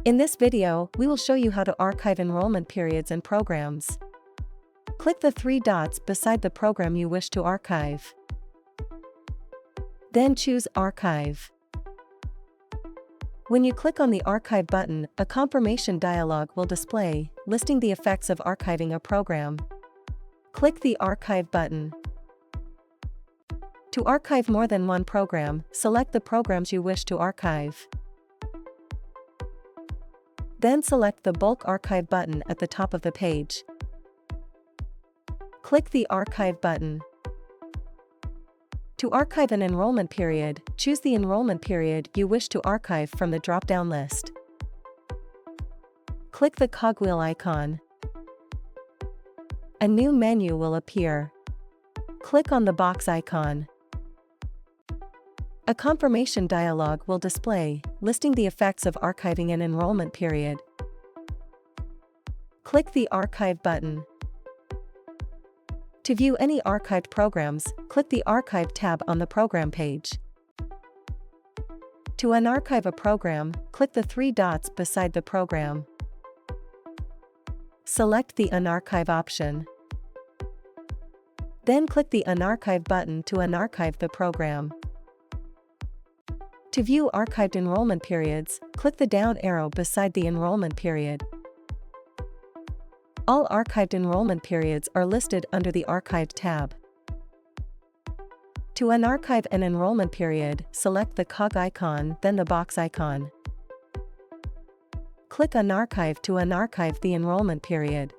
In this video, we will show you how to archive enrollment periods and programs. Click the three dots beside the program you wish to archive. Then choose Archive. When you click on the Archive button, a confirmation dialog will display, listing the effects of archiving a program. Click the Archive button. To archive more than one program, select the programs you wish to archive. Then select the Bulk Archive button at the top of the page. Click the Archive button. To archive an enrollment period, choose the enrollment period you wish to archive from the drop-down list. Click the cogwheel icon. A new menu will appear. Click on the box icon. A confirmation dialog will display, listing the effects of archiving an enrollment period. Click the Archive button. To view any archived programs, click the Archive tab on the program page. To unarchive a program, click the three dots beside the program. Select the Unarchive option. Then click the Unarchive button to unarchive the program. To view archived enrollment periods, click the down arrow beside the enrollment period. All archived enrollment periods are listed under the Archived tab. To unarchive an enrollment period, select the cog icon, then the box icon. Click Unarchive to unarchive the enrollment period.